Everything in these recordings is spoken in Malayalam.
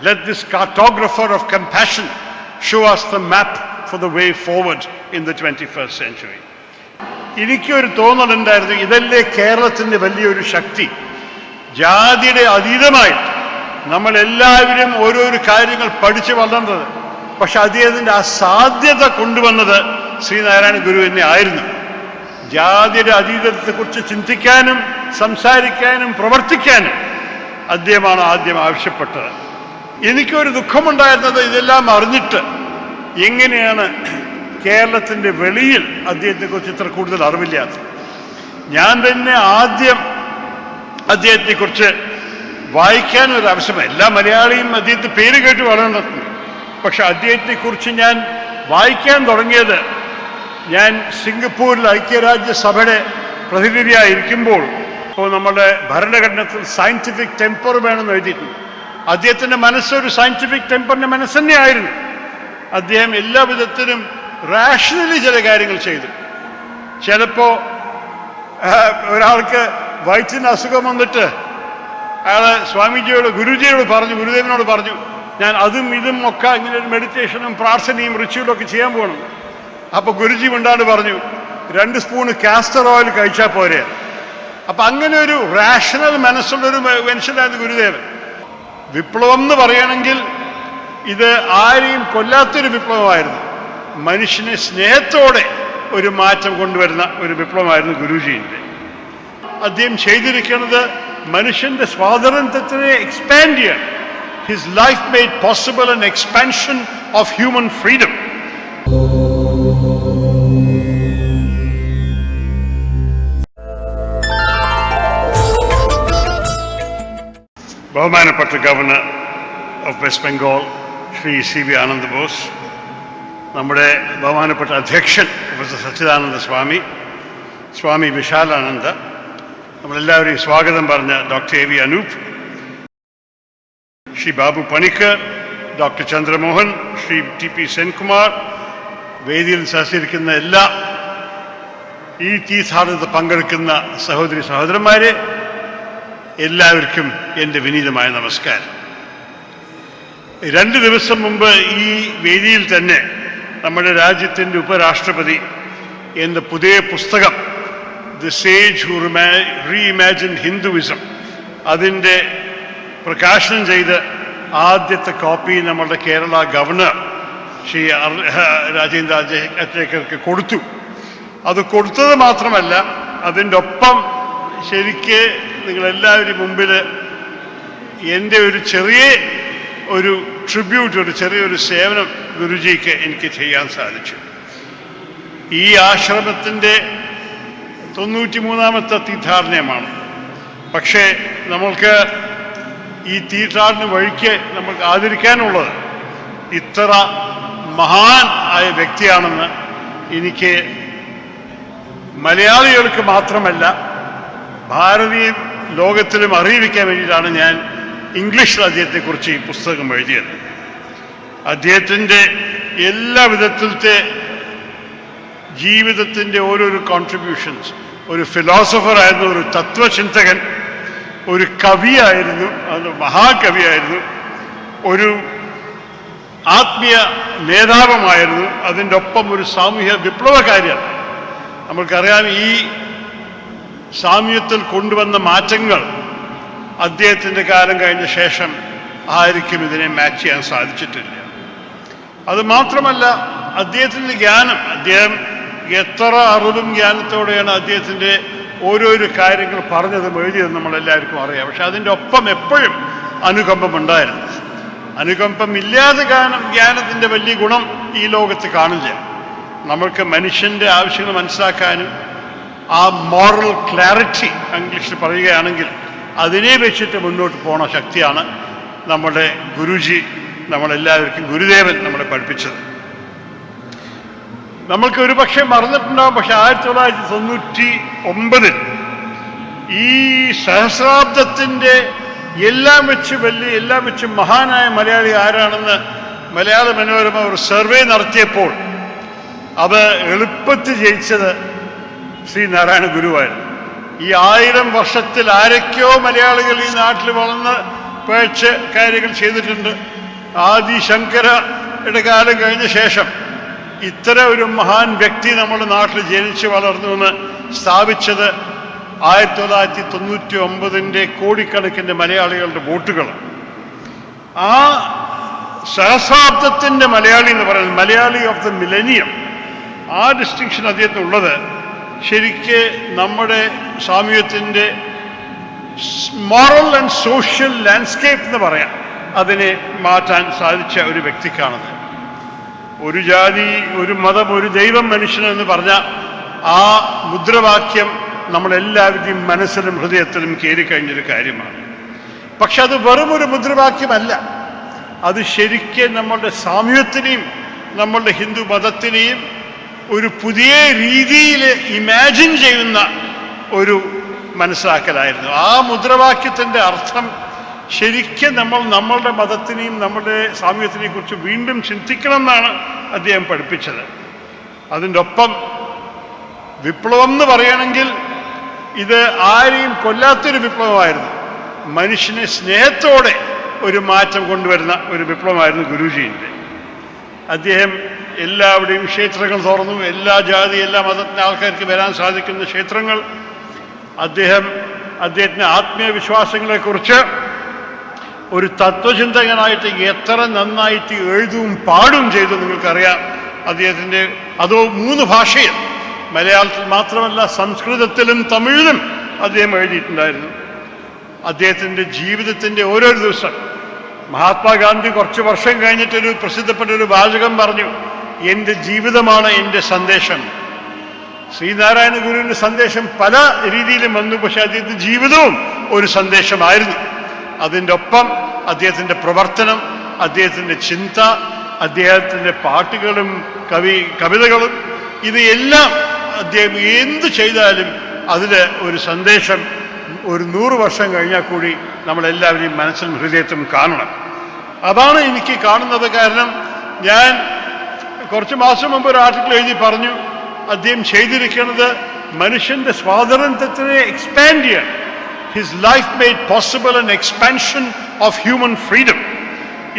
Let this cartographer of compassion show us the map for the way forward in the 21st century. എനിക്കൊരു തോന്നലുണ്ടായിരുന്നു, ഇതല്ലേ കേരളത്തിൻ്റെ വലിയൊരു ശക്തി. ജാതിയുടെ അതീതമായിട്ട് നമ്മളെല്ലാവരും ഓരോരോ കാര്യങ്ങൾ പഠിച്ചു വളർന്നത്. പക്ഷെ അദ്ദേഹത്തിൻ്റെ ആ സാധ്യത കൊണ്ടുവന്നത് ശ്രീനാരായണ ഗുരു തന്നെ ആയിരുന്നു. ജാതിയുടെ അതീതത്തെക്കുറിച്ച് ചിന്തിക്കാനും സംസാരിക്കാനും പ്രവർത്തിക്കാനും അദ്ദേഹമാണ് ആദ്യം ആവശ്യപ്പെട്ടത്. എനിക്കൊരു ദുഃഖമുണ്ടായിരുന്നത് ഇതെല്ലാം അറിഞ്ഞിട്ട് എങ്ങനെയാണ് കേരളത്തിൻ്റെ വെളിയിൽ അദ്ദേഹത്തെക്കുറിച്ച് ഇത്ര കൂടുതൽ അറിവില്ലാത്തത്. ഞാൻ തന്നെ ആദ്യം അദ്ദേഹത്തെക്കുറിച്ച് വായിക്കാനൊരു ആവശ്യമാണ്. എല്ലാ മലയാളിയും അദ്ദേഹത്തെ പേര് കേട്ട് വളർന്നിട്ടുണ്ട്. പക്ഷെ അദ്ദേഹത്തെക്കുറിച്ച് ഞാൻ വായിക്കാൻ തുടങ്ങിയത് ഞാൻ സിംഗപ്പൂരിൽ ഐക്യരാജ്യസഭയുടെ പ്രതിനിധിയായിരിക്കുമ്പോൾ. ഇപ്പോൾ നമ്മുടെ ഭരണഘടനത്തിൽ സയൻറ്റിഫിക് ടെമ്പർ വേണമെന്ന് എഴുതിയിട്ടുണ്ട്. അദ്ദേഹത്തിൻ്റെ മനസ്സൊരു സയൻറ്റിഫിക് ടെമ്പറിൻ്റെ മനസ്സ് തന്നെയായിരുന്നു. അദ്ദേഹം എല്ലാ വിധത്തിലും റാഷണലി ചില കാര്യങ്ങൾ ചെയ്തു. ചിലപ്പോൾ ഒരാൾക്ക് വയറ്റിന് അസുഖം വന്നിട്ട് അയാൾ സ്വാമിജിയോട് ഗുരുദേവനോട് പറഞ്ഞു, ഞാൻ അതും ഇതും ഒക്കെ ഇങ്ങനെ ഒരു മെഡിറ്റേഷനും പ്രാർത്ഥനയും റിച്വലും ഒക്കെ ചെയ്യാൻ പോകണം. അപ്പോൾ ഗുരുജി മിണ്ടാണ്ട് പറഞ്ഞു, 2 സ്പൂണ് കാസ്റ്റർ ഓയിൽ കഴിച്ചാൽ പോരെ. അപ്പം അങ്ങനെ ഒരു റാഷണൽ മനസ്സുള്ളൊരു മനുഷ്യനായിരുന്നു ഗുരുദേവൻ. വിപ്ലവം എന്ന് പറയുകയാണെങ്കിൽ ഇത് ആരെയും കൊല്ലാത്തൊരു വിപ്ലവമായിരുന്നു. മനുഷ്യനെ സ്നേഹത്തോടെ ഒരു മാറ്റം കൊണ്ടുവരുന്ന ഒരു വിപ്ലവമായിരുന്നു ഗുരുജീൻ്റെ. അദ്ദേഹം ചെയ്തിരിക്കുന്നത് മനുഷ്യൻ്റെ സ്വാതന്ത്ര്യത്തിനെ എക്സ്പാൻഡ് ചെയ്യാൻ. His life made possible an expansion of human freedom. ബഹുമാനപ്പെട്ട governor of west Bengal Shri CV Anand boss, നമ്മുടെ ബഹുമാനപ്പെട്ട അധ്യക്ഷൻ പ്രൊഫസർ സച്ചിദാനന്ദ സ്വാമി വിശാലാനന്ദ, നമ്മളെല്ലാവരെയും സ്വാഗതം പറഞ്ഞ doctor AV Anoop, Shri Babu Panicker, doctor Chandramohan, Shri TP Senkumar, വേദിയിൽ സഹകരിക്കുന്ന എല്ലാ ഈ തീർത്ഥാടനത്തിൽ പങ്കെടുക്കുന്ന സഹോദരന്മാരെ, എല്ലാവർക്കും എൻ്റെ വിനീതമായ നമസ്കാരം. 2 ദിവസം മുമ്പ് ഈ വേദിയിൽ തന്നെ നമ്മുടെ രാജ്യത്തിൻ്റെ ഉപരാഷ്ട്രപതി എൻ്റെ പുതിയ പുസ്തകം ദി സേജ് ഹു റീഇമാജിൻഡ് ഹിന്ദുയിസം അതിൻ്റെ പ്രകാശനം ചെയ്ത് ആദ്യത്തെ കോപ്പി നമ്മളുടെ കേരള ഗവർണർ ശ്രീ രാജേന്ദ്ര അച്ഛേക്കർക്ക് കൊടുത്തു. അത് കൊടുത്തത് മാത്രമല്ല, അതിൻ്റെ ഒപ്പം ശരിക്ക് നിങ്ങളെല്ലാവരും മുമ്പിൽ എൻ്റെ ഒരു ചെറിയൊരു സേവനം ഗുരുജിക്ക് എനിക്ക് ചെയ്യാൻ സാധിച്ചു. ഈ ആശ്രമത്തിൻ്റെ 93ാമത്തെ തീർത്ഥാടനമാണ്. പക്ഷേ നമ്മൾക്ക് ഈ തീർത്ഥാടന വഴിക്ക് നമുക്ക് ആദരിക്കാനുള്ളത് ഇത്ര മഹാൻ ആയ വ്യക്തിയാണെന്ന് എനിക്ക് മലയാളികൾക്ക് മാത്രമല്ല ഭാരതീയ ലോകത്തിലും അറിയിക്കാൻ വേണ്ടിയിട്ടാണ് ഞാൻ ഇംഗ്ലീഷിൽ അദ്ദേഹത്തെക്കുറിച്ച് ഈ പുസ്തകം എഴുതിയത്. അദ്ദേഹത്തിൻ്റെ എല്ലാ വിധത്തിലത്തെ ജീവിതത്തിൻ്റെ ഓരോരോ കോൺട്രിബ്യൂഷൻസ്, ഒരു ഫിലോസഫറായിരുന്നു, ഒരു തത്വചിന്തകൻ, ഒരു കവിയായിരുന്നു, അത് മഹാകവിയായിരുന്നു, ഒരു ആത്മീയ നേതാവുമായിരുന്നു, അതിൻ്റെ ഒപ്പം ഒരു സാമൂഹ്യ വിപ്ലവകാരിയാണ്. നമ്മൾക്കറിയാം ഈ സാമ്യത്തിൽ കൊണ്ടുവന്ന മാറ്റങ്ങൾ അദ്ദേഹത്തിൻ്റെ കാലം കഴിഞ്ഞ ശേഷം ആർക്കും ഇതിനെ മാച്ച് ചെയ്യാൻ സാധിച്ചിട്ടില്ല. അതുമാത്രമല്ല, അദ്ദേഹത്തിൻ്റെ ജ്ഞാനം, അദ്ദേഹം എത്ര അറിവും ജ്ഞാനത്തോടെയാണ് അദ്ദേഹത്തിൻ്റെ ഓരോരോ കാര്യങ്ങൾ പറഞ്ഞതും എഴുതിയതും നമ്മളെല്ലാവർക്കും അറിയാം. പക്ഷെ അതിൻ്റെ ഒപ്പം എപ്പോഴും അനുകമ്പമുണ്ടായിരുന്നു. അനുകമ്പമില്ലാതെ ജ്ഞാനത്തിൻ്റെ വലിയ ഗുണം ഈ ലോകത്ത് കാണില്ല. നമ്മൾക്ക് മനുഷ്യൻ്റെ ആവശ്യങ്ങൾ മനസ്സിലാക്കാനും ആ മോറൽ ക്ലാരിറ്റി ഇംഗ്ലീഷിൽ പറയുകയാണെങ്കിൽ അതിനെ വെച്ചിട്ട് മുന്നോട്ട് പോണ ശക്തിയാണ് നമ്മുടെ ഗുരുജി, നമ്മളെല്ലാവർക്കും ഗുരുദേവൻ നമ്മളെ പഠിപ്പിച്ചത്. നമ്മൾക്ക് ഒരു പക്ഷേ മറന്നിട്ടുണ്ടാകും, പക്ഷെ 1999 ഈ സഹസ്രാബ്ദത്തിൻ്റെ എല്ലാം വെച്ച് മഹാനായ മലയാളി ആരാണെന്ന് മലയാള മനോരമ ഒരു സർവേ നടത്തിയപ്പോൾ അത് എളുപ്പത്തിൽ ജയിച്ചത് ശ്രീ നാരായണ ഗുരുവായിരുന്നു. ഈ 1000 വർഷത്തിൽ ആരൊക്കെയോ മലയാളികൾ ഈ നാട്ടിൽ വളർന്ന് പഴച്ച് കാര്യങ്ങൾ ചെയ്തിട്ടുണ്ട്. ആദിശങ്കരയുടെ കാലം കഴിഞ്ഞ ശേഷം ഇത്ര ഒരു മഹാൻ വ്യക്തി നമ്മുടെ നാട്ടിൽ ജനിച്ചു വളർന്നു എന്ന് സ്ഥാപിച്ചത് 1999 കോടിക്കണക്കിന് മലയാളികളുടെ വോട്ടുകൾ. ആ സഹസ്രാബ്ദത്തിൻ്റെ മലയാളി എന്ന് പറയുന്നത്, മലയാളി ഓഫ് ദ മിലേനിയം, ആ ഡിസ്റ്റിങ്ഷൻ അദ്ദേഹത്തിനുള്ളത് ശരിക്ക് നമ്മുടെ സാമൂഹ്യത്തിൻ്റെ മോറൽ ആൻഡ് സോഷ്യൽ ലാൻഡ്സ്കേപ്പ് എന്ന് പറയാം, അതിനെ മാറ്റാൻ സാധിച്ച ഒരു വ്യക്തിക്കാണത്. ഒരു ജാതി, ഒരു മതം, ഒരു ദൈവം, മനുഷ്യനെന്ന് പറഞ്ഞ ആ മുദ്രാവാക്യം നമ്മളെല്ലാവരുടെയും മനസ്സിലും ഹൃദയത്തിലും കയറിക്കഴിഞ്ഞൊരു കാര്യമാണ്. പക്ഷെ അത് വെറും ഒരു മുദ്രാവാക്യമല്ല, അത് ശരിക്കും നമ്മളുടെ സാമൂഹ്യത്തിനെയും നമ്മളുടെ ഹിന്ദു മതത്തിനെയും ഒരു പുതിയ രീതിയിൽ ഇമാജിൻ ചെയ്യുന്ന ഒരു മനസ്സിലാക്കലായിരുന്നു. ആ മുദ്രാവാക്യത്തിൻ്റെ അർത്ഥം ശരിക്കും നമ്മളുടെ മതത്തിനെയും നമ്മളുടെ സാമൂഹ്യത്തിനെയും കുറിച്ച് വീണ്ടും ചിന്തിക്കണം എന്നാണ് അദ്ദേഹം പഠിപ്പിച്ചത്. അതിൻ്റെ ഒപ്പം വിപ്ലവം എന്ന് പറയുകയാണെങ്കിൽ ഇത് ആരെയും കൊല്ലാത്തൊരു വിപ്ലവമായിരുന്നു. മനുഷ്യനെ സ്നേഹത്തോടെ ഒരു മാറ്റം കൊണ്ടുവരുന്ന ഒരു വിപ്ലവമായിരുന്നു ഗുരുജീൻ്റെ. അദ്ദേഹം എല്ലാവരുടെയും ക്ഷേത്രങ്ങൾ തുറന്നു. എല്ലാ ജാതി, എല്ലാ മതത്തിൻ്റെ ആൾക്കാർക്ക് വരാൻ സാധിക്കുന്ന ക്ഷേത്രങ്ങൾ. അദ്ദേഹത്തിൻ്റെ ആത്മീയ വിശ്വാസങ്ങളെക്കുറിച്ച് ഒരു തത്വചിന്തകനായിട്ട് എത്ര നന്നായിട്ട് എഴുതും പാടും ചെയ്തു നിങ്ങൾക്കറിയാം. അദ്ദേഹത്തിൻ്റെ അതോ 3 ഭാഷയിൽ, മലയാളത്തിൽ മാത്രമല്ല സംസ്കൃതത്തിലും തമിഴിലും അദ്ദേഹം എഴുതിയിട്ടുണ്ടായിരുന്നു. അദ്ദേഹത്തിൻ്റെ ജീവിതത്തിൻ്റെ ഓരോ ദിവസം, മഹാത്മാഗാന്ധി കുറച്ച് വർഷം കഴിഞ്ഞിട്ടൊരു പ്രസിദ്ധപ്പെട്ട ഒരു വാചകം പറഞ്ഞു, എൻ്റെ ജീവിതമാണ് എൻ്റെ സന്ദേശം. ശ്രീനാരായണ ഗുരുവിൻ്റെ സന്ദേശം പല രീതിയിലും വന്നു, പക്ഷെ അദ്ദേഹത്തിൻ്റെ ജീവിതവും ഒരു സന്ദേശമായിരുന്നു. അതിൻ്റെ ഒപ്പം അദ്ദേഹത്തിൻ്റെ പ്രവർത്തനം, അദ്ദേഹത്തിൻ്റെ ചിന്ത, അദ്ദേഹത്തിൻ്റെ പാട്ടുകളും കവിതകളും, ഇതെല്ലാം അദ്ദേഹം എന്ത് ചെയ്താലും അതിൽ ഒരു സന്ദേശം ഒരു 100 വർഷം കഴിഞ്ഞാൽ കൂടി നമ്മളെല്ലാവരെയും മനസ്സിലും ഹൃദയത്തിലും കാണണം. അതാണ് എനിക്ക് കാണുന്നത്. കാരണം ഞാൻ കുറച്ച് മാസം മുമ്പ് ഒരു ആർട്ടിക്കിൾ എഴുതി പറഞ്ഞു, അദ്ദേഹം ചെയ്തിരിക്കുന്നത് മനുഷ്യൻ്റെ സ്വാതന്ത്ര്യത്തിനെ എക്സ്പാൻഡ് ചെയ്യാൻ. His life made possible an expansion of human freedom.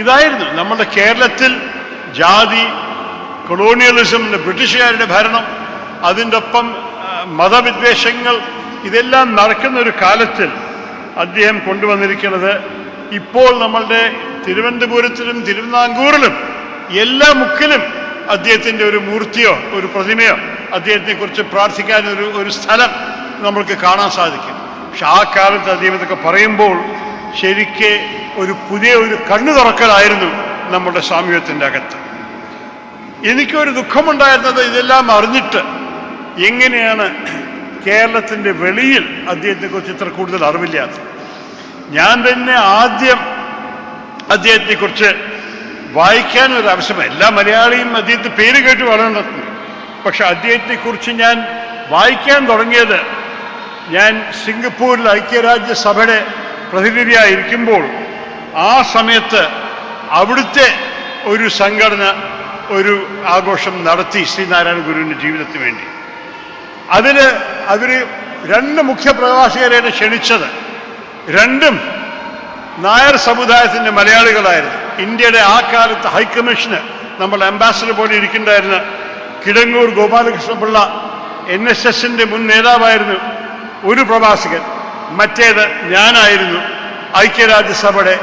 ഇതായിരുന്നു നമ്മുടെ കേരളത്തിൽ ജാതി, കൊളോണിയലിസം, ബ്രിട്ടീഷുകാരുടെ ഭരണം, അതിൻ്റെ ഒപ്പം മതവിദ്വേഷങ്ങൾ, ഇതെല്ലാം നടക്കുന്ന ഒരു കാലത്തിൽ അദ്ദേഹം കൊണ്ടുവന്നിരിക്കുന്നത്, ഇപ്പോൾ നമ്മളുടെ തിരുവനന്തപുരത്തിലും തിരുവിതാംകൂറിലും എല്ലാ മുക്കിലും അദ്ദേഹത്തിൻ്റെ ഒരു മൂർത്തിയോ ഒരു പ്രതിമയോ അദ്ദേഹത്തെ കുറിച്ച് പ്രാർത്ഥിക്കാൻ ഒരു സ്ഥലം നമ്മൾക്ക് കാണാൻ സാധിക്കും. പക്ഷെ ആ കാലത്ത് അദ്ദേഹം ഇതൊക്കെ പറയുമ്പോൾ ശരിക്ക് ഒരു പുതിയ ഒരു കണ്ണു തുറക്കലായിരുന്നു നമ്മുടെ സാമൂഹ്യത്തിൻ്റെ അകത്ത്. എനിക്കൊരു ദുഃഖമുണ്ടായിരുന്നത് ഇതെല്ലാം അറിഞ്ഞിട്ട് എങ്ങനെയാണ് കേരളത്തിൻ്റെ വെളിയിൽ അദ്ദേഹത്തെക്കുറിച്ച് ഇത്ര കൂടുതൽ അറിവില്ലാത്തത്. ഞാൻ തന്നെ ആദ്യം അദ്ദേഹത്തെക്കുറിച്ച് വായിക്കാനൊരു ആവശ്യമാണ്. എല്ലാ മലയാളിയും അദ്ദേഹത്തെ പേര് കേട്ട് വളർന്നു. പക്ഷെ അദ്ദേഹത്തെക്കുറിച്ച് ഞാൻ വായിക്കാൻ തുടങ്ങിയത് ഞാൻ സിംഗപ്പൂരിൽ ഐക്യരാജ്യസഭയുടെ പ്രതിനിധിയായിരിക്കുമ്പോൾ ആ സമയത്ത് അവിടുത്തെ ഒരു സംഘടന ഒരു ആഘോഷം നടത്തി ശ്രീനാരായണ ഗുരുവിൻ്റെ ജീവിതത്തിന് വേണ്ടി. അവർ 2 മുഖ്യ പ്രഭാഷകരെയാണ് ക്ഷണിച്ചത്. 2ഉം നായർ സമുദായത്തിൻ്റെ മലയാളികളായിരുന്നു. ഇന്ത്യയുടെ ആ കാലത്ത് ഹൈക്കമ്മീഷന് നമ്മൾ അംബാസഡർ പോലെ ഇരിക്കുന്നുണ്ടായിരുന്ന കിടങ്ങൂർ ഗോപാലകൃഷ്ണപിള്ള NSSൻ്റെ മുൻ നേതാവായിരുന്നു ഒരു പ്രഭാഷകൻ. മറ്റേത് ഞാനായിരുന്നു, ഐക്യരാജ്യസഭയുടെ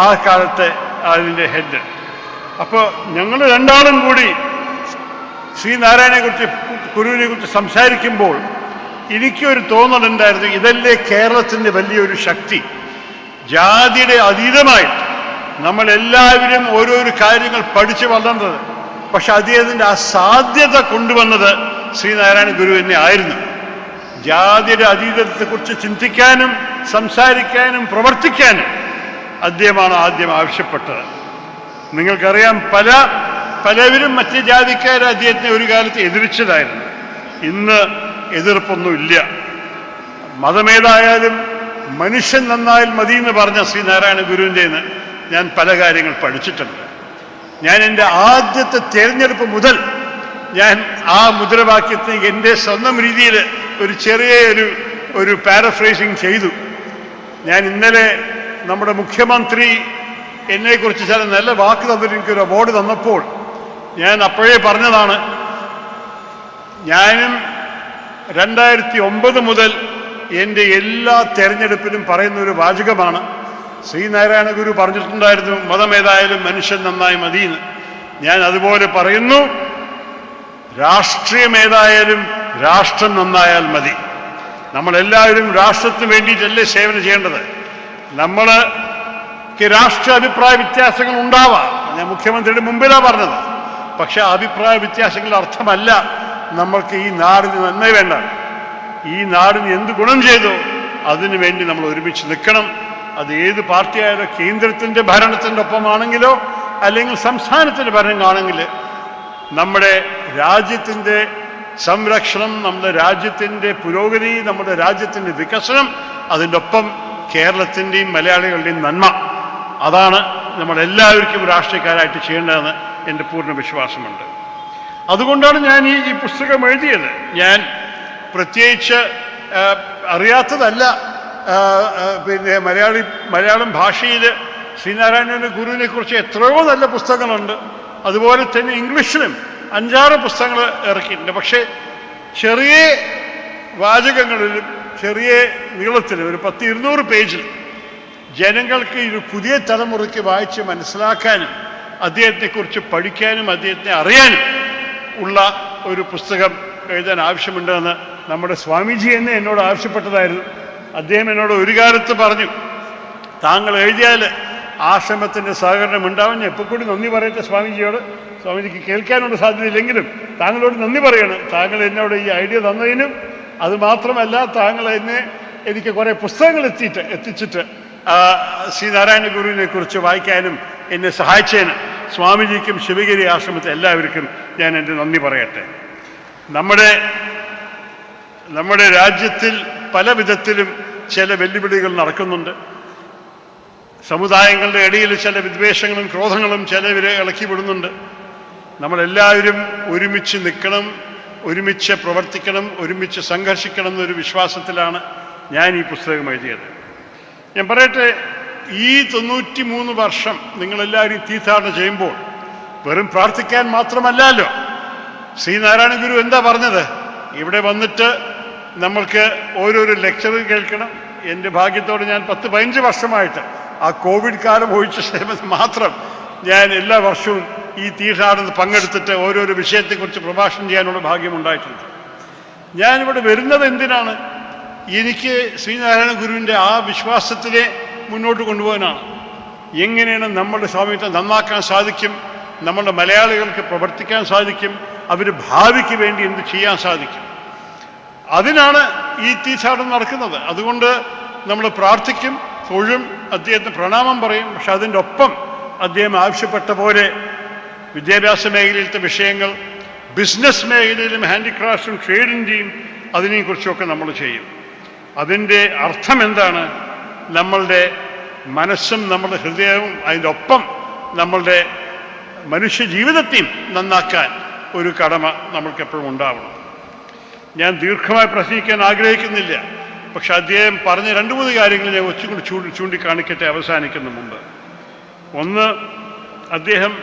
ആ കാലത്തെ അതിൻ്റെ ഹെഡ്. അപ്പോൾ ഞങ്ങൾ 2 ആളും കൂടി ശ്രീനാരായണനെക്കുറിച്ച് ഗുരുവിനെ കുറിച്ച് സംസാരിക്കുമ്പോൾ എനിക്കൊരു തോന്നലുണ്ടായിരുന്നു, ഇതല്ലേ കേരളത്തിൻ്റെ വലിയൊരു ശക്തി. ജാതിയുടെ അതീതമായിട്ട് നമ്മളെല്ലാവരും ഓരോരോ കാര്യങ്ങൾ പഠിച്ചു വളർന്നത്. പക്ഷെ അദ്ദേഹത്തിൻ്റെ ആ സാധ്യത കൊണ്ടുവന്നത് ശ്രീനാരായണ ഗുരു തന്നെ ആയിരുന്നു. ജാതിയുടെ അതീതത്തെക്കുറിച്ച് ചിന്തിക്കാനും സംസാരിക്കാനും പ്രവർത്തിക്കാനും അദ്ദേഹമാണ് ആദ്യം ആവശ്യപ്പെട്ടത്. നിങ്ങൾക്കറിയാം, പലവരും മറ്റ് ജാതിക്കാരെ അദ്ദേഹത്തിനെ ഒരു കാലത്ത് എതിരിച്ചതായിരുന്നു. ഇന്ന് എതിർപ്പൊന്നുമില്ല. മതമേതായാലും മനുഷ്യൻ നന്നായാൽ മതി എന്ന് പറഞ്ഞ ശ്രീനാരായണ ഗുരുവിൻ്റെന്ന് ഞാൻ പല കാര്യങ്ങൾ പഠിച്ചിട്ടുണ്ട്. ഞാൻ എൻ്റെ ആദ്യത്തെ തിരഞ്ഞെടുപ്പ് മുതൽ ഞാൻ ആ മുദ്രാവാക്യത്തിന് എൻ്റെ സ്വന്തം രീതിയിൽ ഒരു ചെറിയ ഒരു പാരഫ്രേസിങ് ചെയ്തു. ഞാൻ ഇന്നലെ നമ്മുടെ മുഖ്യമന്ത്രി എന്നെക്കുറിച്ച് ചില നല്ല വാക്ക് തന്നിട്ട് എനിക്കൊരു അവാർഡ് തന്നപ്പോൾ ഞാൻ അപ്പോഴേ പറഞ്ഞതാണ്, ഞാനും 2009 മുതൽ എൻ്റെ എല്ലാ തെരഞ്ഞെടുപ്പിലും പറയുന്ന ഒരു വാചകമാണ്. ശ്രീനാരായണ ഗുരു പറഞ്ഞിട്ടുണ്ടായിരുന്നു, മതമേതായാലും മനുഷ്യൻ നന്നായി മതിയെന്ന്. ഞാൻ അതുപോലെ പറയുന്നു, രാഷ്ട്രീയമേതായാലും രാഷ്ട്രം നന്നായാൽ മതി. നമ്മളെല്ലാവരും രാഷ്ട്രത്തിന് വേണ്ടിയിട്ടല്ലേ സേവനം ചെയ്യേണ്ടത്. നമ്മൾക്ക് രാഷ്ട്രീയ അഭിപ്രായ വ്യത്യാസങ്ങൾ ഉണ്ടാവാം, ഞാൻ മുഖ്യമന്ത്രിയുടെ മുമ്പിലാണ് പറഞ്ഞത്. പക്ഷെ അഭിപ്രായ വ്യത്യാസങ്ങളുടെ അർത്ഥമല്ല നമ്മൾക്ക് ഈ നാടിന് നന്മ വേണ്ട. ഈ നാടിന് എന്ത് ഗുണം ചെയ്തോ അതിനു വേണ്ടി നമ്മൾ ഒരുമിച്ച് നിൽക്കണം. അത് ഏത് പാർട്ടിയായാലും കേന്ദ്രത്തിൻ്റെ ഭരണത്തിൻ്റെ ഒപ്പമാണെങ്കിലോ അല്ലെങ്കിൽ സംസ്ഥാനത്തിൻ്റെ ഭരണമാണെങ്കിൽ നമ്മുടെ രാജ്യത്തിൻ്റെ സംരക്ഷണം, നമ്മുടെ രാജ്യത്തിൻ്റെ പുരോഗതി, നമ്മുടെ രാജ്യത്തിൻ്റെ വികസനം, അതിൻ്റെ ഒപ്പം കേരളത്തിൻ്റെയും മലയാളികളുടെയും നന്മ, അതാണ് നമ്മളെല്ലാവർക്കും രാഷ്ട്രീയക്കാരായിട്ട് ചെയ്യേണ്ടതെന്ന് എൻ്റെ പൂർണ്ണ വിശ്വാസമുണ്ട്. അതുകൊണ്ടാണ് ഞാൻ ഈ പുസ്തകം എഴുതിയത്. ഞാൻ പ്രത്യേകിച്ച് അറിയാത്തതല്ല. പിന്നെ മലയാളം ഭാഷയിൽ ശ്രീനാരായണ ഗുരുവിനെ കുറിച്ച് എത്രയോ നല്ല പുസ്തകങ്ങളുണ്ട്. അതുപോലെ തന്നെ ഇംഗ്ലീഷിലും 5-6 പുസ്തകങ്ങൾ ഇറക്കിയിട്ടുണ്ട്. പക്ഷേ ചെറിയ വാചകങ്ങളിലും ചെറിയ നീളത്തിലും ഒരു 10-200 പേജിൽ ജനങ്ങൾക്ക് ഒരു പുതിയ തലമുറയ്ക്ക് വായിച്ച് മനസ്സിലാക്കാനും അദ്ദേഹത്തെക്കുറിച്ച് പഠിക്കാനും അദ്ദേഹത്തെ അറിയാനും ഉള്ള ഒരു പുസ്തകം എഴുതാൻ ആവശ്യമുണ്ടെന്ന് നമ്മുടെ സ്വാമിജി എന്നെ എന്നോട് ആവശ്യപ്പെട്ടതായിരുന്നു. അദ്ദേഹം എന്നോട് ഒരു കാലത്ത് പറഞ്ഞു, താങ്കൾ എഴുതിയാൽ ആശ്രമത്തിൻ്റെ സഹകരണം ഉണ്ടാവും. ഞാൻ ഇപ്പോൾ കൂടി നന്ദി പറയട്ടെ സ്വാമിജിയോട്. സ്വാമിജിക്ക് കേൾക്കാനുള്ള സാധ്യതയില്ലെങ്കിലും താങ്കളോട് നന്ദി പറയണം. താങ്കൾ എന്നോട് ഈ ഐഡിയ തന്നതിനും അതുമാത്രമല്ല താങ്കൾ എനിക്ക് കുറേ പുസ്തകങ്ങൾ എത്തിച്ചിട്ട് ശ്രീനാരായണ ഗുരുവിനെ കുറിച്ച് വായിക്കാനും എന്നെ സഹായിച്ചതിന് സ്വാമിജിക്കും ശിവഗിരി ആശ്രമത്തെ എല്ലാവർക്കും ഞാൻ എൻ്റെ നന്ദി പറയട്ടെ. നമ്മുടെ രാജ്യത്തിൽ പല വിധത്തിലും ചില വെല്ലുവിളികൾ നടക്കുന്നുണ്ട്. സമുദായങ്ങളുടെ ഇടയിൽ ചില വിദ്വേഷങ്ങളും ക്രോധങ്ങളും ചിലവരെ ഇളക്കി വിടുന്നുണ്ട്. നമ്മളെല്ലാവരും ഒരുമിച്ച് നിൽക്കണം, ഒരുമിച്ച് പ്രവർത്തിക്കണം, ഒരുമിച്ച് സംഘർഷിക്കണം എന്നൊരു വിശ്വാസത്തിലാണ് ഞാൻ ഈ പുസ്തകം എഴുതിയത്. ഞാൻ പറയട്ടെ, ഈ 93 വർഷം നിങ്ങളെല്ലാവരും തീർത്ഥാടനം ചെയ്യുമ്പോൾ വെറും പ്രാർത്ഥിക്കാൻ മാത്രമല്ലല്ലോ. ശ്രീനാരായണ ഗുരു എന്താ പറഞ്ഞത്? ഇവിടെ വന്നിട്ട് നമ്മൾക്ക് ഓരോരോ ലെക്ചർ കേൾക്കണം. എൻ്റെ ഭാഗ്യത്തോടെ ഞാൻ 10-15 വർഷമായിട്ട് ആ കോവിഡ് കാലം ഒഴിച്ച സമയത്ത് മാത്രം ഞാൻ എല്ലാ വർഷവും ഈ തീർത്ഥാടനത്തിൽ പങ്കെടുത്തിട്ട് ഓരോരോ വിഷയത്തെക്കുറിച്ച് പ്രഭാഷണം ചെയ്യാനുള്ള ഭാഗ്യമുണ്ടായിട്ടുണ്ട്. ഞാനിവിടെ വരുന്നത് എന്തിനാണ്? എനിക്ക് ശ്രീനാരായണ ഗുരുവിൻ്റെ ആ വിശ്വാസത്തിനെ മുന്നോട്ട് കൊണ്ടുപോകാനാണ്. എങ്ങനെയാണ് നമ്മളുടെ സ്വാമിത്വം നന്നാക്കാൻ സാധിക്കും, നമ്മളുടെ മലയാളികൾക്ക് പ്രവർത്തിക്കാൻ സാധിക്കും, അവർ ഭാവിക്ക് വേണ്ടി എന്ത് ചെയ്യാൻ സാധിക്കും, അതിനാണ് ഈ തീർത്ഥാടനം നടക്കുന്നത്. അതുകൊണ്ട് നമ്മൾ പ്രാർത്ഥിക്കും, തൊഴും, അദ്ദേഹത്തിന് പ്രണാമം പറയും. പക്ഷെ അതിൻ്റെ ഒപ്പം അദ്ദേഹം ആവശ്യപ്പെട്ട പോലെ വിദ്യാഭ്യാസ മേഖലയിലത്തെ വിഷയങ്ങൾ, ബിസിനസ് മേഖലയിലും ഹാൻഡിക്രാഫ്റ്റും ട്രേഡിൻ്റെയും അതിനെക്കുറിച്ചൊക്കെ നമ്മൾ ചെയ്യും. അതിൻ്റെ അർത്ഥം എന്താണ്? നമ്മളുടെ മനസ്സും നമ്മളുടെ ഹൃദയവും അതിൻ്റെ ഒപ്പം നമ്മളുടെ മനുഷ്യ ജീവിതത്തെയും നന്നാക്കാൻ ഒരു കടമ നമ്മൾക്കെപ്പോഴും ഉണ്ടാവണം. ഞാൻ ദീർഘമായി പ്രസംഗിക്കാൻ ആഗ്രഹിക്കുന്നില്ല. പക്ഷെ അദ്ദേഹം പറഞ്ഞ 2-3 കാര്യങ്ങൾ ഞാൻ ഒച്ചുകൂടി ചൂണ്ടിക്കാണിക്കട്ടെ അവസാനിക്കുന്ന മുമ്പ്. ഒന്ന്, അദ്ദേഹം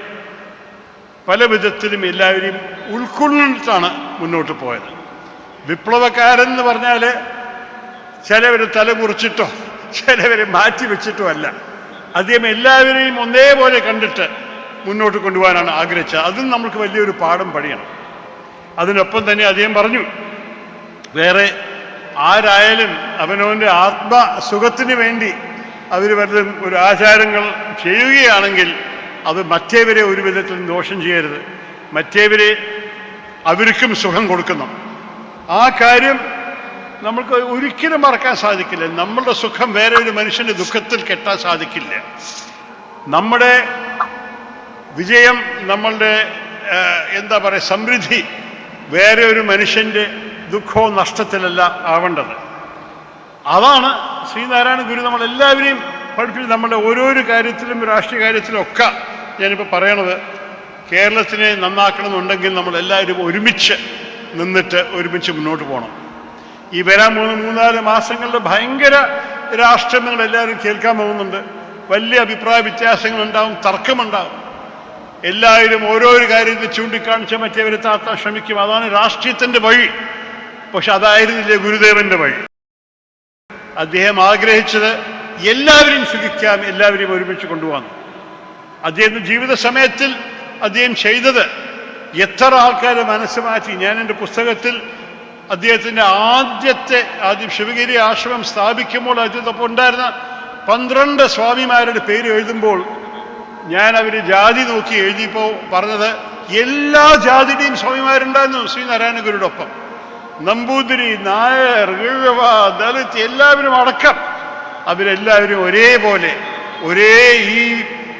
പല വിധത്തിലും എല്ലാവരെയും ഉൾക്കൊള്ളിട്ടാണ് മുന്നോട്ട് പോയത്. വിപ്ലവക്കാരൻ എന്ന് പറഞ്ഞാൽ ചിലവരെ തല കുറിച്ചിട്ടോ ചിലവരെ മാറ്റി വെച്ചിട്ടോ അല്ല. അദ്ദേഹം എല്ലാവരെയും ഒന്നേപോലെ കണ്ടിട്ട് മുന്നോട്ട് കൊണ്ടുപോകാനാണ് ആഗ്രഹിച്ചത്. അതും നമുക്ക് വലിയൊരു പാഠം പഠിക്കണം. അതിനൊപ്പം തന്നെ അദ്ദേഹം പറഞ്ഞു, വേറെ ആരായാലും അവനവൻ്റെ ആത്മസുഖത്തിന് വേണ്ടി അവർ വല്ലതും ഒരു ആചാരങ്ങൾ ചെയ്യുകയാണെങ്കിൽ അത് മറ്റേവരെ ഒരു വിധത്തിലും ദോഷം ചെയ്യരുത്. മറ്റേവരെ അവർക്കും സുഖം കൊടുക്കണം. ആ കാര്യം നമ്മൾക്ക് ഒരിക്കലും മറക്കാൻ സാധിക്കില്ല. നമ്മളുടെ സുഖം വേറെ ഒരു മനുഷ്യൻ്റെ ദുഃഖത്തിൽ കെട്ടാൻ സാധിക്കില്ല. നമ്മുടെ വിജയം, നമ്മളുടെ എന്താ പറയുക, സമൃദ്ധി വേറെ ഒരു മനുഷ്യൻ്റെ ദുഃഖവും നഷ്ടത്തിലല്ല ആവേണ്ടത്. അതാണ് ശ്രീനാരായണ ഗുരു നമ്മളെല്ലാവരെയും പഠിപ്പിച്ച് നമ്മുടെ ഓരോരോ കാര്യത്തിലും രാഷ്ട്രീയ കാര്യത്തിലും ഒക്കെ ഞാനിപ്പോൾ പറയണത്, കേരളത്തിനെ നന്നാക്കണമെന്നുണ്ടെങ്കിൽ നമ്മളെല്ലാവരും ഒരുമിച്ച് നിന്നിട്ട് ഒരുമിച്ച് മുന്നോട്ട് പോകണം. ഈ വരാൻ 3-4 മാസങ്ങളിൽ ഭയങ്കര രാഷ്ട്രം നിങ്ങളെല്ലാവരും കേൾക്കാൻ പോകുന്നുണ്ട്. വലിയ അഭിപ്രായ വ്യത്യാസങ്ങളുണ്ടാവും, തർക്കമുണ്ടാവും. എല്ലാവരും ഓരോരോ കാര്യത്തിൽ ചൂണ്ടിക്കാണിച്ച മറ്റേവരെ താത്താൻ ശ്രമിക്കും. അതാണ് രാഷ്ട്രീയത്തിൻ്റെ വഴി. പക്ഷെ അതായിരുന്നില്ലേ ഗുരുദേവന്റെ വഴി. അദ്ദേഹം ആഗ്രഹിച്ചത് എല്ലാവരെയും സുഖിക്കാം, എല്ലാവരെയും ഒരുമിച്ച് കൊണ്ടുപോകാൻ. അദ്ദേഹം ജീവിത സമയത്തിൽ അദ്ദേഹം ചെയ്തത് എത്ര ആൾക്കാരെ മനസ്സ് മാറ്റി. ഞാൻ എൻ്റെ പുസ്തകത്തിൽ അദ്ദേഹത്തിൻ്റെ ആദ്യം ശിവഗിരി ആശ്രമം സ്ഥാപിക്കുമ്പോൾ അദ്ദേഹത്തൊപ്പം ഉണ്ടായിരുന്ന 12 സ്വാമിമാരുടെ പേര് എഴുതുമ്പോൾ ഞാൻ അവർ ജാതി നോക്കി എഴുതിയപ്പോൾ പറഞ്ഞത് എല്ലാ ജാതിയുടെയും സ്വാമിമാരുണ്ടായിരുന്നു ശ്രീനാരായണ ഗുരുയുടെ ഒപ്പം. നമ്പൂതിരി, നായർ, ഈഴവ, ദളിത് എല്ലാവരും അടക്കം അവരെല്ലാവരും ഒരേപോലെ ഒരേ ഈ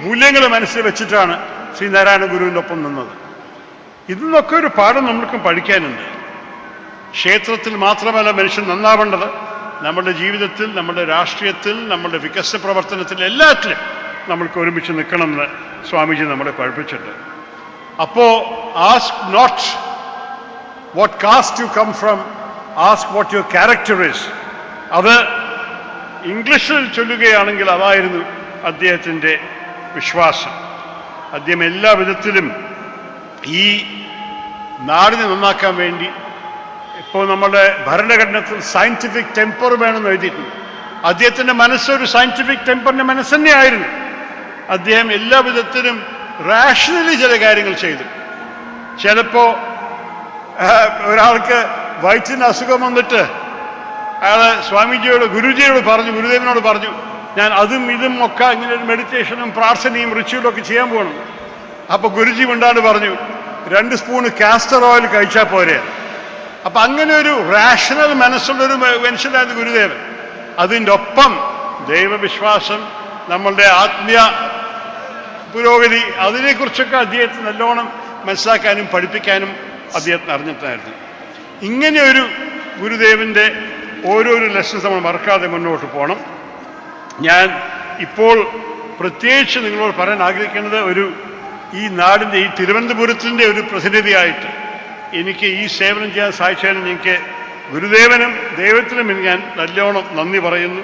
മൂല്യങ്ങൾ മനസ്സിൽ വെച്ചിട്ടാണ് ശ്രീനാരായണ ഗുരുവിൻ്റെ ഒപ്പം നിന്നത്. ഇതിന്നൊക്കെ ഒരു പാഠം നമ്മൾക്കും പഠിക്കാനുണ്ട്. ക്ഷേത്രത്തിൽ മാത്രമല്ല മനുഷ്യൻ നന്നാവേണ്ടത്, നമ്മുടെ ജീവിതത്തിൽ, നമ്മുടെ രാഷ്ട്രീയത്തിൽ, നമ്മുടെ വികസന പ്രവർത്തനത്തിൽ എല്ലാറ്റിലും നമ്മൾക്ക് ഒരുമിച്ച് നിൽക്കണമെന്ന് സ്വാമിജി നമ്മളെ പഠിപ്പിച്ചിട്ടുണ്ട്. അപ്പോൾ ask not what caste you come from, ask what your character is. അത് ഇംഗ്ലീഷിൽ ചൊല്ലുകയാണെങ്കിൽ അതായിരുന്നു അദ്ദേഹത്തിൻ്റെ വിശ്വാസം. അദ്ദേഹം എല്ലാ വിധത്തിലും ഈ നാടിനെ നന്നാക്കാൻ വേണ്ടി, ഇപ്പോൾ നമ്മുടെ ഭരണഘടനത്തിൽ സയൻറ്റിഫിക് ടെമ്പർ വേണമെന്ന് എഴുതിയിട്ടുണ്ട്. അദ്ദേഹത്തിൻ്റെ മനസ്സൊരു സയൻറ്റിഫിക് ടെമ്പറിൻ്റെ മനസ്സ് തന്നെയായിരുന്നു. അദ്ദേഹം എല്ലാ വിധത്തിലും റാഷണലി ചില കാര്യങ്ങൾ ചെയ്തു. ചിലപ്പോൾ ഒരാൾക്ക് വയറ്റിന് അസുഖം വന്നിട്ട് അയാൾ ഗുരുദേവനോട് പറഞ്ഞു, ഞാൻ അതും ഇതും ഒക്കെ ഇങ്ങനെ ഒരു മെഡിറ്റേഷനും പ്രാർത്ഥനയും റിച്വലും ഒക്കെ ചെയ്യാൻ പോകണം. അപ്പൊ ഗുരുജി മിണ്ടാണ്ട് പറഞ്ഞു, 2 സ്പൂൺ കാസ്റ്റർ ഓയിൽ കഴിച്ചാൽ പോരെ. അപ്പൊ അങ്ങനെ ഒരു റാഷണൽ മനസ്സുള്ളൊരു മനുഷ്യനായിരുന്നു ഗുരുദേവൻ. അതിൻ്റെ ഒപ്പം ദൈവവിശ്വാസം, നമ്മളുടെ ആത്മീയ പുരോഗതി, അതിനെക്കുറിച്ചൊക്കെ അദ്ദേഹത്തിന് നല്ലോണം മനസ്സിലാക്കാനും പഠിപ്പിക്കാനും അദ്ദേഹത്തിന് അറിഞ്ഞിട്ടായിരുന്നു. ഇങ്ങനെ ഒരു ഗുരുദേവൻ്റെ ഓരോരോ ലെസൺസ് നമ്മൾ മറക്കാതെ മുന്നോട്ട് പോകണം. ഞാൻ ഇപ്പോൾ പ്രത്യേകിച്ച് നിങ്ങളോട് പറയാൻ ആഗ്രഹിക്കുന്നത്, ഈ നാടിൻ്റെ, ഈ തിരുവനന്തപുരത്തിൻ്റെ ഒരു പ്രതിനിധിയായിട്ട് എനിക്ക് ഈ സേവനം ചെയ്യാൻ സാധിച്ചതിന് എനിക്ക് ഗുരുദേവനും ദൈവത്തിനും ഞാൻ നല്ലോണം നന്ദി പറയുന്നു.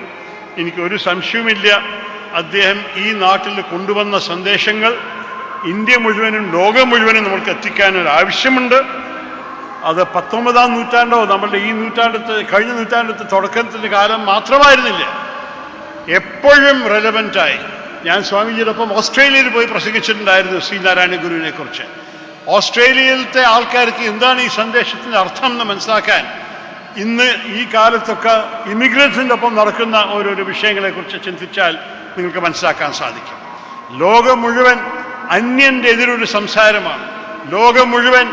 എനിക്കൊരു സംശയവുമില്ല, അദ്ദേഹം ഈ നാട്ടിൽ കൊണ്ടുവന്ന സന്ദേശങ്ങൾ ഇന്ത്യ മുഴുവനും ലോകം മുഴുവനും നമ്മൾക്ക് എത്തിക്കാനൊരു ആവശ്യമുണ്ട്. അത് 19-ാം നൂറ്റാണ്ടോ നമ്മളുടെ ഈ കഴിഞ്ഞ നൂറ്റാണ്ടത്തെ തുടക്കത്തിൻ്റെ കാലം മാത്രമായിരുന്നില്ല, എപ്പോഴും റെലവൻ്റായി. ഞാൻ സ്വാമിജിയോടൊപ്പം ഓസ്ട്രേലിയയിൽ പോയി പ്രസംഗിച്ചിട്ടുണ്ടായിരുന്നു ശ്രീനാരായണ ഗുരുവിനെ കുറിച്ച്. ഓസ്ട്രേലിയയിലത്തെ ആൾക്കാർക്ക് എന്താണ് ഈ സന്ദേശത്തിൻ്റെ അർത്ഥം എന്ന് മനസ്സിലാക്കാൻ ഇന്ന് ഈ കാലത്തൊക്കെ ഇമിഗ്രൻസിൻ്റെ ഒപ്പം നടക്കുന്ന ഓരോരോ വിഷയങ്ങളെക്കുറിച്ച് ചിന്തിച്ചാൽ നിങ്ങൾക്ക് മനസ്സിലാക്കാൻ സാധിക്കും. ലോകം മുഴുവൻ അന്യൻ്റെ എതിരൊരു സംസാരമാണ്. ലോകം മുഴുവൻ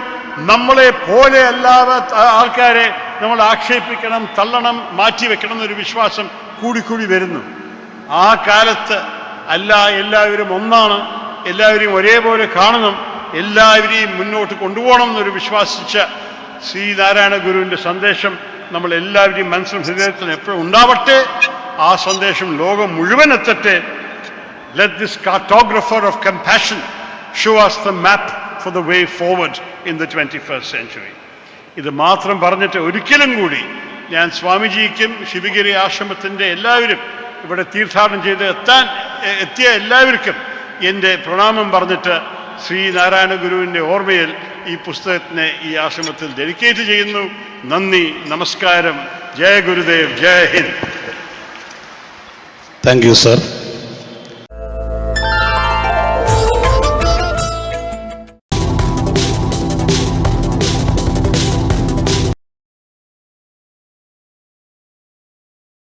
നമ്മളെ പോലെ അല്ലാതെ ആൾക്കാരെ നമ്മൾ ആക്ഷേപിക്കണം, തള്ളണം, മാറ്റിവെക്കണം എന്നൊരു വിശ്വാസം കൂടിക്കൂടി വരുന്നു. ആ കാലത്ത് എല്ലാവരും ഒന്നാണ്, എല്ലാവരെയും ഒരേപോലെ കാണണം, എല്ലാവരെയും മുന്നോട്ട് കൊണ്ടുപോകണം എന്നൊരു വിശ്വാസിച്ച ശ്രീനാരായണ ഗുരുവിൻ്റെ സന്ദേശം നമ്മൾ എല്ലാവരെയും മനസ്സിലും ഹൃദയത്തിലും എപ്പോഴും ഉണ്ടാവട്ടെ. ആ സന്ദേശം ലോകം മുഴുവൻ എത്തട്ടെ. Let this cartographer of compassion show us the map for the way forward in the 21st century. ഇത് മാത്രം പറഞ്ഞിട്ട് ഒരിക്കലും കൂടി ഞാൻ സ്വാമിജിക്കും ശിവഗിരി ആശ്രമത്തിൻ്റെ എല്ലാവരും ഇവിടെ തീർത്ഥാടനം ചെയ്ത് എത്തിയ എല്ലാവർക്കും എൻ്റെ പ്രണാമം പറഞ്ഞിട്ട് ശ്രീനാരായണ ഗുരുവിൻ്റെ ഓർമ്മയിൽ ഈ പുസ്തകത്തിനെ ഈ ആശ്രമത്തിൽ ഡെഡിക്കേറ്റ് ചെയ്യുന്നു. നന്ദി, നമസ്കാരം, Jaya Gurudev, Jaya Hind. Thank you sir.